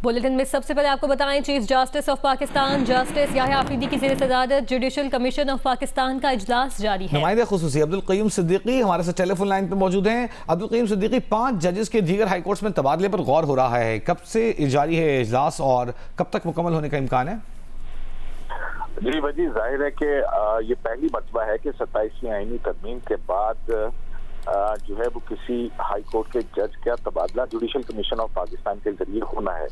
Bulletin में सबसे पहले आपको बताएं, chief justice of Pakistan justice Yahya Afridi की ज़ेर सदारत जुडिशल कमीशन ऑफ पाकिस्तान का इजलास जारी है। नुमाइंदे खुसूसी अब्दुल क़य्यूम सिद्दीकी हमारे साथ टेलीफोन लाइन पर मौजूद हैं। अब्दुल क़य्यूम सिद्दीकी, 5 जजेस के दीगर हाई कोर्ट्स में तबादले पर गौर हो रहा है, कब से जारी है इजलास और कब तक मुकम्मल होने का इम्कान है? जी वजी, जाहिर है कि ये पहली मरतबा है कि 27वीं आईनी तरमीम के बाद जो है वो किसी हाई कोर्ट के जज का तबादला जुडिशल कमीशन ऑफ पाकिस्तान के जरिए होना है।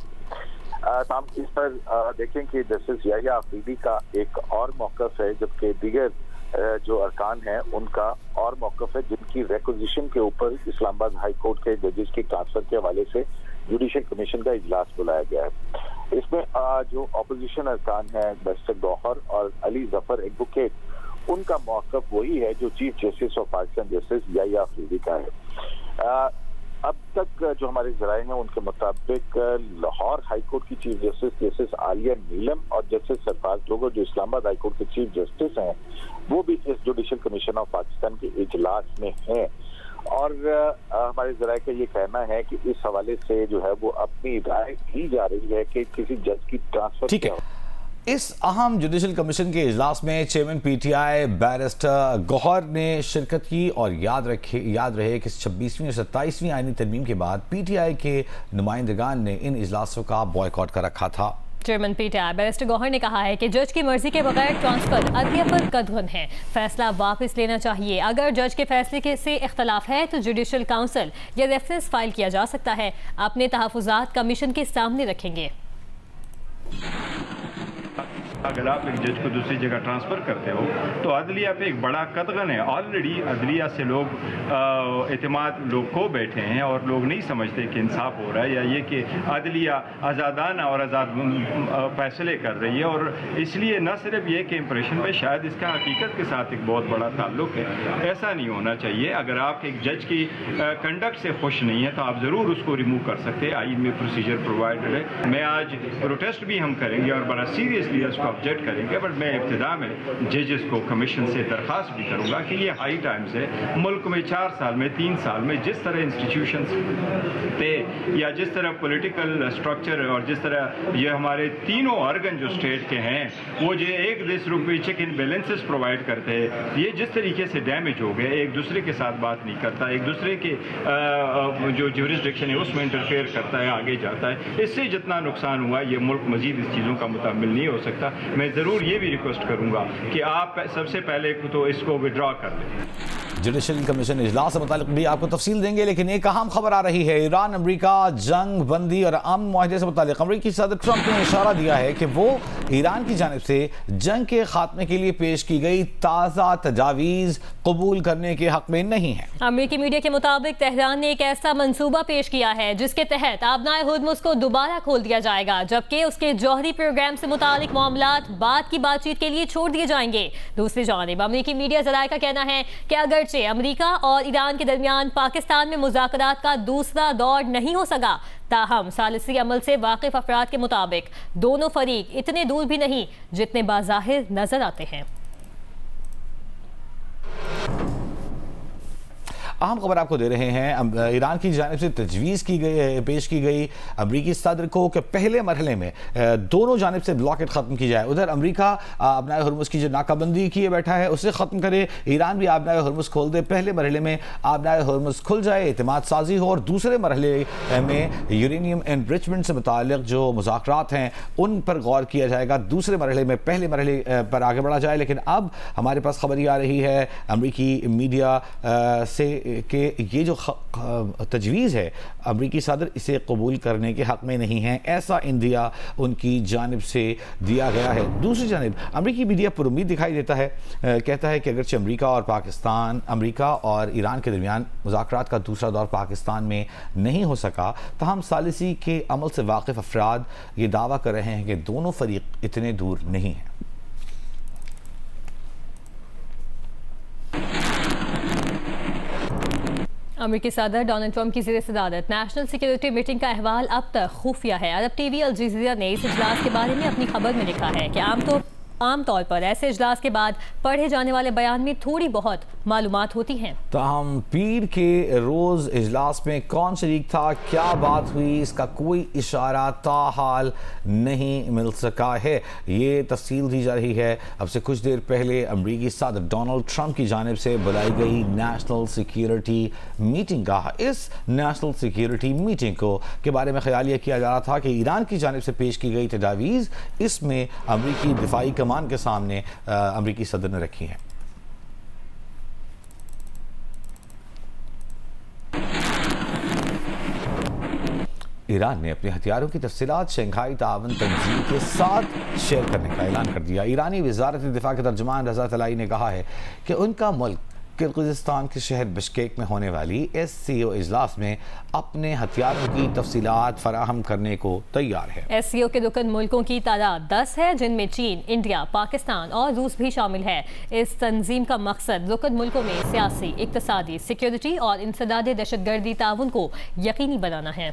हम इस पर देखें कि जस्टिस याह्या आफरीदी का एक और मौक़िफ़ है, जबकि दीगर जो अरकान हैं उनका और मौक़िफ़ है, जिनकी रिक्विजिशन के ऊपर इस्लामाबाद हाई कोर्ट के जजेस की ट्रांसफर के हवाले से जुडिशल कमीशन का इजलास बुलाया गया है। इसमें जो अपोजिशन अरकान हैं बैरिस्टर गौहर और अली जफर एडवोकेट, उनका मौक़िफ़ वही है जो chief justice of Pakistan justice Yahya Afridi का है। अब तक जो हमारे ज़राए हैं उनके मुताबिक लाहौर हाई कोर्ट की चीफ जस्टिस जस्टिस आलिया नीलम और जस्टिस सरफराज जोगर जो इस्लामाबाद हाई कोर्ट के चीफ जस्टिस हैं, वो भी इस जुडिशल कमीशन ऑफ पाकिस्तान के इजलास में हैं। और हमारे ज़राए का ये कहना है कि इस हवाले से जो है वो अपनी राय दी जा रही है कि किसी जज की ट्रांसफर। ठीक है, इस अहम जुडिशल कमीशन के इजलास में चेयरमैन पीटीआई बैरिस्टर गौहर ने शिरकत की और याद रहे कि 26वीं और 27वीं आईनी तरमीम के बाद पीटीआई के नुमाइंदगान ने इन इजलासों का बॉयकॉट कर रखा था। चेयरमैन पीटीआई बैरिस्टर गौहर ने कहा है कि जज की मर्जी के बगैर ट्रांसफर अदलिया पर कदगन है, फैसला वापस लेना चाहिए। अगर जज के फैसले से इख्तलाफ है तो जुडिशल काउंसिल या रेफरेंस फाइल किया जा सकता है। अपने तहफ़्फ़ुज़ात कमीशन के सामने रखेंगे। अगर आप एक जज को दूसरी जगह ट्रांसफ़र करते हो तो अदलिया पे एक बड़ा कदगन है। ऑलरेडी अदलिया से लोग एतमाद लोग खो बैठे हैं और लोग नहीं समझते कि इंसाफ हो रहा है या ये कि अदलिया आज़ादाना और आज़ाद फैसले कर रही है। और इसलिए न सिर्फ ये कि इम्प्रेशन में शायद इसका हकीकत के साथ एक बहुत बड़ा ताल्लुक है। ऐसा नहीं होना चाहिए। अगर आप एक जज की कंडक्ट से खुश नहीं है तो आप ज़रूर उसको रिमूव कर सकते हैं। आइन में प्रोसीजर प्रोवाइडेड है। मैं आज प्रोटेस्ट भी हम करेंगे और बड़ा सीरियसली उसको ऑब्जेक्ट करेंगे, बट मैं इब्तिदा में जजेस को कमीशन से दरख्वास्त भी करूंगा कि ये हाई टाइम्स है। मुल्क में 4 साल में 3 साल में जिस तरह इंस्टीट्यूशंस थे या जिस तरह पॉलिटिकल स्ट्रक्चर और जिस तरह ये हमारे तीनों ऑर्गन जो स्टेट के हैं वो जो एक देश रूपी चेक इन बैलेंसेस प्रोवाइड करते हैं, ये जिस तरीके से डैमेज हो गए, एक दूसरे के साथ बात नहीं करता, एक दूसरे के जो ज्यूरिसडिक्शन है उसमें इंटरफेयर करता है, आगे जाता है। इससे जितना नुकसान हुआ ये मुल्क मजीद इस चीज़ों का मुताबिल नहीं हो सकता। मैं ज़रूर ये भी रिक्वेस्ट करूंगा कि आप सबसे पहले तो इसको विड्रॉ कर लें। जुडिशल कमीशन इजलास से मुतालिक भी आपको तफसील देंगे, लेकिन एक अहम खबर आ रही है। ईरान अमरीका जंग बंदी और अमन मुआहदे से मुतालिक अमरीकी सदर ट्रंप ने इशारा दिया है कि वो ईरान की जानिब से जंग के खात्मे के लिए पेश की गई ताज़ा तजावीज़ कबूल करने के हक में नहीं है। अमरीकी मीडिया के मुताबिक तेहरान ने एक ऐसा मंसूबा पेश किया है जिसके तहत आबनाए हुर्मुज़ को दोबारा खोल दिया जाएगा, जबकि उसके जौहरी प्रोग्राम से मुतालिक मामलात बाद की बातचीत के लिए छोड़ दिए जाएंगे। दूसरी जानिब अमरीकी मीडिया ज़राए का कहना है कि अगर अमरीका और ईरान के दरमियान पाकिस्तान में मुज़ाकरात का दूसरा दौर नहीं हो सका, ताहम सालिसी अमल से वाकिफ अफराद के मुताबिक दोनों फरीक इतने दूर भी नहीं जितने बाज़ाहिर नजर आते हैं। अहम खबर आपको दे रहे हैं। ईरान की जानिब से तजवीज़ पेश की गई अमरीकी सदर को कि पहले मरहले में दोनों जानिब से ब्लॉकेट ख़त्म की जाए। उधर अमरीका आबनाए हुर्मुज़ की जो नाकाबंदी किए बैठा है उसे ख़त्म करे, ईरान भी आबनाए हुर्मुज़ खोल दे। पहले मरहले में आबनाए हुर्मुज़ खुल जाए, एतमाद साजी हो, और दूसरे मरहले में यूरेनियम एनरिचमेंट से मुताल्लिक़ जो मुज़ाकरात हैं उन पर गौर किया जाएगा। दूसरे मरहले में पहले मरहले पर आगे बढ़ा जाए। लेकिन अब हमारे पास खबर आ रही है अमरीकी मीडिया से कि ये जो तजवीज़ है अमरीकी सदर इसे कबूल करने के हक़ में नहीं है, ऐसा इंदिया उनकी जानिब से दिया गया है। दूसरी जानिब अमरीकी मीडिया पर उम्मीद दिखाई देता है, कहता है कि अगरचे अमरीका और ईरान के दरमियान मुज़ाकरात का दूसरा दौर पाकिस्तान में नहीं हो सका, ताहम सालिसी के अमल से वाकिफ़ अफराद ये दावा कर रहे हैं कि दोनों फरीक इतने दूर नहीं हैं। अमेरिकी सदर डोनाल्ड ट्रंप की ज़ेर सदारत नेशनल सिक्योरिटी मीटिंग का अहवाल अब तक खुफिया है। अरब टीवी अल जज़ीरा ने इस इजलास के बारे में अपनी खबर में लिखा है कि आमतौर عام طور پر ایسے اجلاس کے بعد پڑھے جانے والے بیان میں تھوڑی بہت معلومات ہوتی ہیں۔ تاہم پیر کے روز اجلاس میں کون شریک تھا، کیا بات ہوئی، اس کا کوئی اشارہ تاحال نہیں مل سکا ہے۔ یہ تفصیل دی جا رہی ہے اب سے کچھ دیر پہلے امریکی صدر ڈونلڈ ٹرمپ کی جانب سے بلائی گئی نیشنل سیکیورٹی میٹنگ کا۔ اس نیشنل سیکیورٹی میٹنگ کے بارے میں خیال یہ کیا جا رہا تھا کہ ایران کی جانب سے پیش کی گئی تجاویز اس میں امریکی دفاعی کمان کے سامنے امریکی صدر نے رکھی ہیں۔ ایران نے اپنے ہتھیاروں کی تفصیلات شنگھائی تعاون تنظیم کے ساتھ شیئر کرنے کا اعلان کر دیا۔ ایرانی وزارت دفاع کے ترجمان رضا طلائی نے کہا ہے کہ ان کا ملک کرغزستان کے شہر بشکیک میں ہونے والی SCO اجلاس میں اپنے ہتھیاروں کی تفصیلات فراہم کرنے کو تیار ہے۔ SCO کے رکن ملکوں کی تعداد 10 ہے، جن میں چین، انڈیا، پاکستان اور روس بھی شامل ہے۔ اس تنظیم کا مقصد رکن ملکوں میں سیاسی، اقتصادی، سیکیورٹی اور انسداد دہشت گردی تعاون کو یقینی بنانا ہے۔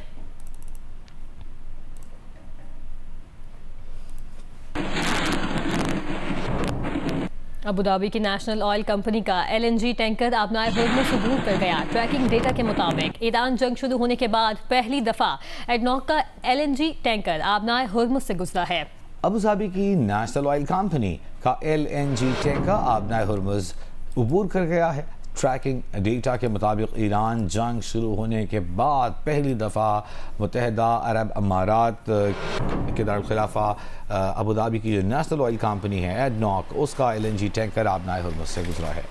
ابوظہبی کی نیشنل آئل کمپنی کا LNG ٹینکر آبنائے ہرمز عبور کر گیا۔ ٹریکنگ ڈیٹا کے مطابق ایران جنگ شروع ہونے کے بعد پہلی دفعہ ایڈنوک کا LNG ٹینکر آبنائے ہرمز سے گزرا ہے۔ ابوظہبی کی نیشنل آئل کمپنی کا LNG ٹینکر آبنائے ہرمز عبور کر گیا ہے۔ ٹریکنگ ڈیٹا کے مطابق ایران جنگ شروع ہونے کے بعد پہلی دفعہ متحدہ عرب امارات کے دارالخلافہ ابوظہبی کی جو نیشنل آئل کمپنی ہے ایڈنوک، اس کا LNG ٹینکر آبنائے ہرمز سے گزرا ہے۔